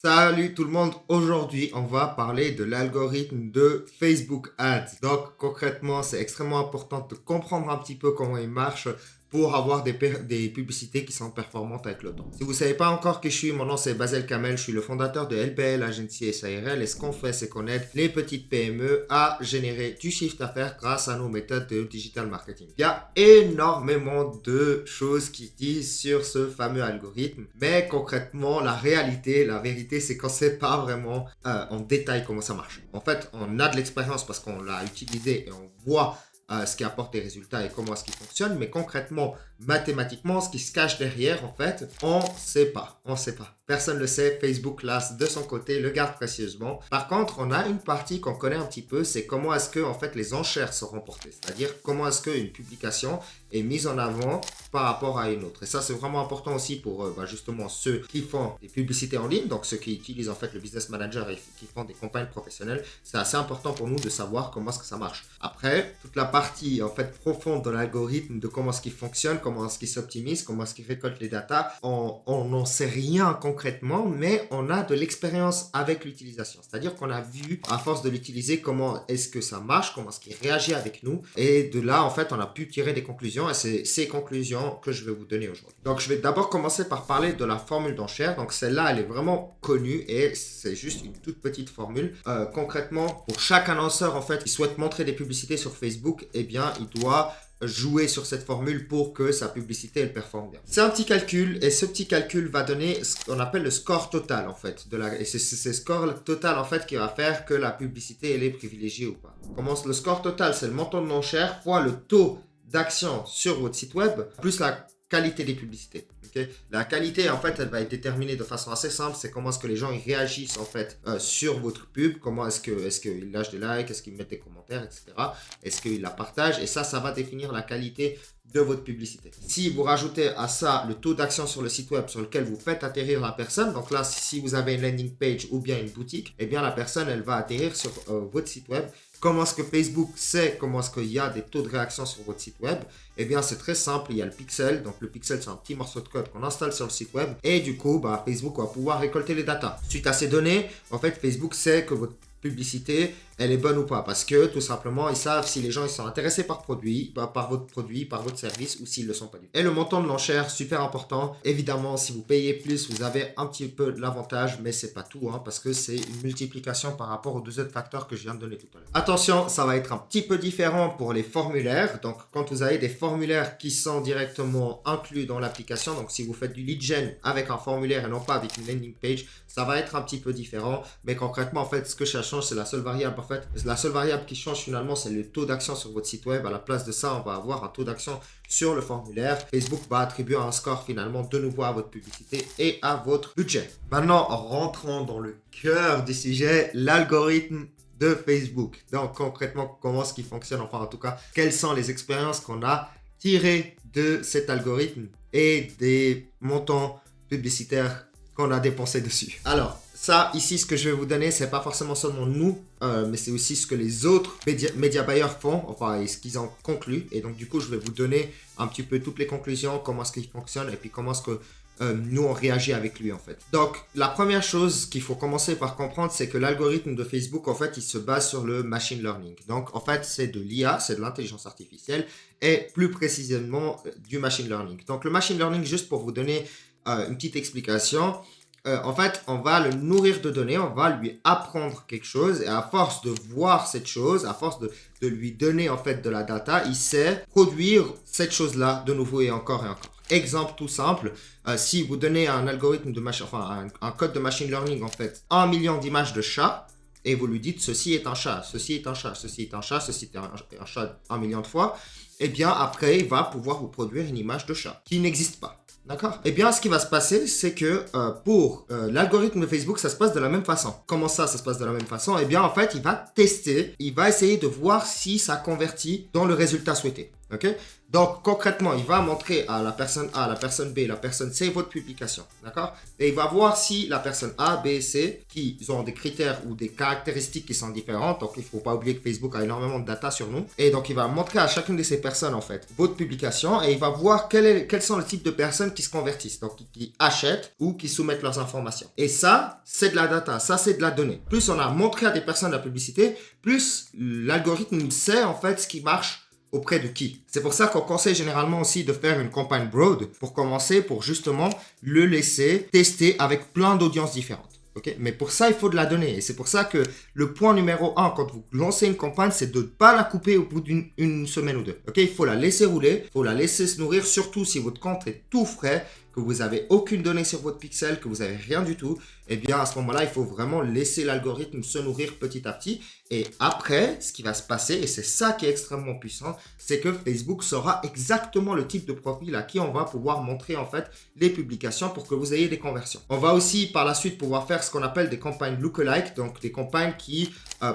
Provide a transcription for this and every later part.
Salut tout le monde, aujourd'hui on va parler de l'algorithme de Facebook Ads. Donc concrètement c'est extrêmement important de comprendre un petit peu comment il marche pour avoir des publicités qui sont performantes avec le temps. Si vous ne savez pas encore qui je suis, mon nom c'est Basel Kamel, je suis le fondateur de LBL Agency SARL et ce qu'on fait c'est qu'on aide les petites PME à générer du chiffre d'affaires grâce à nos méthodes de digital marketing. Il y a énormément de choses qui disent sur ce fameux algorithme, mais concrètement la réalité, la vérité c'est qu'on ne sait pas vraiment en détail comment ça marche. En fait on a de l'expérience parce qu'on l'a utilisé et on voit ce qui apporte des résultats et comment est-ce qu'il fonctionne, mais concrètement, mathématiquement, ce qui se cache derrière, en fait, on ne sait pas. On ne sait pas. Personne ne le sait. Facebook Glass, de son côté, le garde précieusement. Par contre, on a une partie qu'on connaît un petit peu, c'est comment est-ce que, en fait, les enchères sont remportées. C'est-à-dire, comment est-ce qu'une publication est mise en avant par rapport à une autre. Et ça, c'est vraiment important aussi pour justement ceux qui font des publicités en ligne, donc ceux qui utilisent en fait le business manager et qui font des campagnes professionnelles. C'est assez important pour nous de savoir comment est-ce que ça marche. Après, toute la partie en fait profonde de l'algorithme, de comment est-ce qu'il fonctionne, comment est-ce qu'il s'optimise, comment est-ce qu'il récolte les datas, on n'en sait rien concrètement, mais on a de l'expérience avec l'utilisation. C'est-à-dire qu'on a vu, à force de l'utiliser, comment est-ce que ça marche, comment est-ce qu'il réagit avec nous. Et de là, en fait, on a pu tirer des conclusions et c'est ces conclusions que je vais vous donner aujourd'hui. Donc, je vais d'abord commencer par parler de la formule d'enchère. Donc, celle-là, elle est vraiment connue et c'est juste une toute petite formule. Concrètement, pour chaque annonceur, en fait, qui souhaite montrer des publicités sur Facebook, eh bien, il doit jouer sur cette formule pour que sa publicité elle performe bien. C'est un petit calcul et ce petit calcul va donner ce qu'on appelle le score total en fait et c'est ce score total en fait qui va faire que la publicité elle est privilégiée ou pas. Le score total c'est le montant de l'enchère fois le taux d'action sur votre site web plus la qualité des publicités. Okay. La qualité, en fait, elle va être déterminée de façon assez simple. C'est comment est-ce que les gens ils réagissent en fait sur votre pub. Comment est-ce qu'ils lâchent des likes, est-ce qu'ils mettent des commentaires, etc. Est-ce qu'ils la partagent. Et ça va définir la qualité de votre publicité. Si vous rajoutez à ça le taux d'action sur le site web sur lequel vous faites atterrir la personne, donc là, si vous avez une landing page ou bien une boutique, eh bien la personne, elle va atterrir sur votre site web. Comment est-ce que Facebook sait comment est-ce qu'il y a des taux de réaction sur votre site web? Eh bien, c'est très simple. Il y a le pixel. Donc, le pixel, c'est un petit morceau de code qu'on installe sur le site web. Et du coup, Facebook va pouvoir récolter les datas. Suite à ces données, en fait, Facebook sait que votre publicité, elle est bonne ou pas. Parce que, tout simplement, ils savent si les gens ils sont intéressés par votre produit, par votre service ou s'ils ne le sont pas du tout. Et le montant de l'enchère, super important. Évidemment, si vous payez plus, vous avez un petit peu de l'avantage, mais c'est pas tout, parce que c'est une multiplication par rapport aux deux autres facteurs que je viens de donner tout à l'heure. Attention, ça va être un petit peu différent pour les formulaires. Donc, quand vous avez des formulaires qui sont directement inclus dans l'application, donc si vous faites du lead gen avec un formulaire et non pas avec une landing page, ça va être un petit peu différent. Mais concrètement, en fait, ce que ça change, c'est la seule variable. En fait, la seule variable qui change finalement, c'est le taux d'action sur votre site web. À la place de ça, on va avoir un taux d'action sur le formulaire. Facebook va attribuer un score finalement de nouveau à votre publicité et à votre budget. Maintenant, rentrons dans le cœur du sujet, l'algorithme de Facebook. Donc concrètement, comment est-ce qu'il fonctionne, enfin en tout cas, quelles sont les expériences qu'on a tirées de cet algorithme et des montants publicitaires qu'on a dépensés dessus. Alors, ça, ici, ce que je vais vous donner, c'est pas forcément seulement nous, mais c'est aussi ce que les autres média buyers font, enfin, et ce qu'ils en concluent. Et donc, du coup, je vais vous donner un petit peu toutes les conclusions, comment est-ce qu'il fonctionne, et puis comment est-ce que nous, on réagit avec lui, en fait. Donc, la première chose qu'il faut commencer par comprendre, c'est que l'algorithme de Facebook, en fait, il se base sur le machine learning. Donc, en fait, c'est de l'IA, c'est de l'intelligence artificielle, et plus précisément, du machine learning. Donc, le machine learning, juste pour vous donner une petite explication, en fait, on va le nourrir de données, on va lui apprendre quelque chose et à force de voir cette chose, à force de lui donner en fait de la data, il sait produire cette chose-là de nouveau et encore et encore. Exemple tout simple, si vous donnez un algorithme de un code de machine learning en fait 1 million d'images de chats et vous lui dites ceci est un chat, ceci est un chat, ceci est un chat, ceci est un chat 1 million de fois, eh bien après il va pouvoir vous produire une image de chat qui n'existe pas. D'accord? Eh bien, ce qui va se passer, c'est que pour l'algorithme de Facebook, ça se passe de la même façon. Comment ça se passe de la même façon? Eh bien, en fait, il va tester, il va essayer de voir si ça convertit dans le résultat souhaité. Ok? Donc, concrètement, il va montrer à la personne A, la personne B, la personne C votre publication. D'accord? Et il va voir si la personne A, B, C, qui ont des critères ou des caractéristiques qui sont différentes. Donc, il ne faut pas oublier que Facebook a énormément de data sur nous. Et donc, il va montrer à chacune de ces personnes, en fait, votre publication et il va voir quels sont les types de personnes qui se convertissent. Donc, qui achètent ou qui soumettent leurs informations. Et ça, c'est de la data. Ça, c'est de la donnée. Plus on a montré à des personnes la publicité, plus l'algorithme sait, en fait, ce qui marche auprès de qui. C'est pour ça qu'on conseille généralement aussi de faire une campagne broad pour commencer, pour justement le laisser tester avec plein d'audiences différentes. Okay? Mais pour ça, il faut de la donnée. Et c'est pour ça que le point numéro 1, quand vous lancez une campagne, c'est de ne pas la couper au bout d'une semaine ou deux. Okay? Il faut la laisser rouler, il faut la laisser se nourrir, surtout si votre compte est tout frais, que vous n'avez aucune donnée sur votre pixel, que vous n'avez rien du tout. Eh bien, à ce moment-là, il faut vraiment laisser l'algorithme se nourrir petit à petit. Et après, ce qui va se passer, et c'est ça qui est extrêmement puissant, c'est que Facebook saura exactement le type de profil à qui on va pouvoir montrer en fait les publications pour que vous ayez des conversions. On va aussi par la suite pouvoir faire ce qu'on appelle des campagnes lookalike, donc des campagnes qui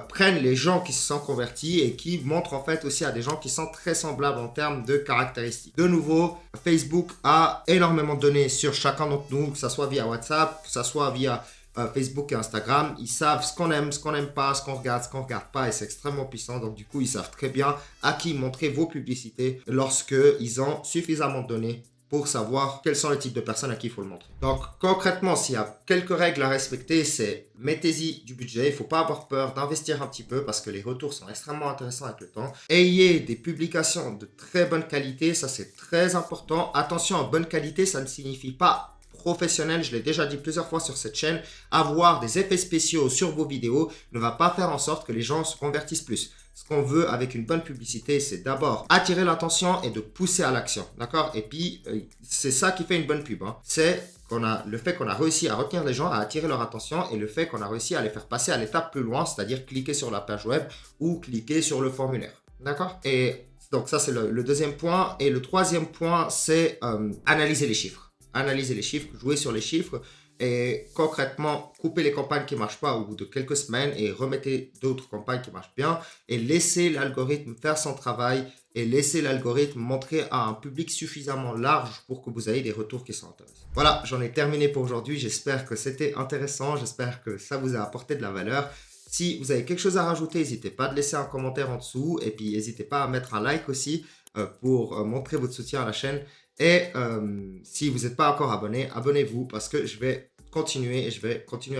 prennent les gens qui se sont convertis et qui montrent en fait aussi à des gens qui sont très semblables en termes de caractéristiques. De nouveau, Facebook a énormément de données sur chacun d'entre nous, que ce soit via WhatsApp, que ce soit via Facebook et Instagram. Ils savent ce qu'on aime, ce qu'on n'aime pas, ce qu'on regarde pas et c'est extrêmement puissant. Donc du coup, ils savent très bien à qui montrer vos publicités lorsque ils ont suffisamment de données pour savoir quels sont les types de personnes à qui il faut le montrer. Donc concrètement, s'il y a quelques règles à respecter, c'est mettez-y du budget. Il ne faut pas avoir peur d'investir un petit peu parce que les retours sont extrêmement intéressants avec le temps. Ayez des publications de très bonne qualité, ça c'est très important. Attention, en bonne qualité, ça ne signifie pas professionnel, je l'ai déjà dit plusieurs fois sur cette chaîne, avoir des effets spéciaux sur vos vidéos ne va pas faire en sorte que les gens se convertissent plus. Ce qu'on veut avec une bonne publicité, c'est d'abord attirer l'attention et de pousser à l'action, d'accord? Et puis, c'est ça qui fait une bonne pub, hein. C'est le fait qu'on a réussi à retenir les gens, à attirer leur attention et le fait qu'on a réussi à les faire passer à l'étape plus loin, c'est-à-dire cliquer sur la page web ou cliquer sur le formulaire, d'accord? Et donc ça, c'est le deuxième point. Et le troisième point, c'est analyser les chiffres. Analyser les chiffres, jouer sur les chiffres et concrètement couper les campagnes qui ne marchent pas au bout de quelques semaines et remettez d'autres campagnes qui marchent bien et laissez l'algorithme faire son travail et laissez l'algorithme montrer à un public suffisamment large pour que vous ayez des retours qui sont intéressants. Voilà, j'en ai terminé pour aujourd'hui. J'espère que c'était intéressant. J'espère que ça vous a apporté de la valeur. Si vous avez quelque chose à rajouter, n'hésitez pas à laisser un commentaire en dessous et puis n'hésitez pas à mettre un like aussi pour montrer votre soutien à la chaîne. Et si vous n'êtes pas encore abonné, abonnez-vous parce que je vais continuer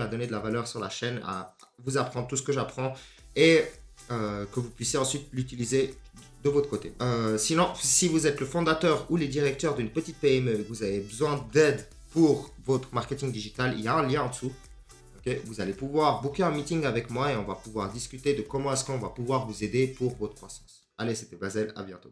à donner de la valeur sur la chaîne, à vous apprendre tout ce que j'apprends et que vous puissiez ensuite l'utiliser de votre côté. Sinon, si vous êtes le fondateur ou les directeurs d'une petite PME et que vous avez besoin d'aide pour votre marketing digital, il y a un lien en dessous. Okay, vous allez pouvoir booker un meeting avec moi et on va pouvoir discuter de comment est-ce qu'on va pouvoir vous aider pour votre croissance. Allez, c'était Basel, à bientôt.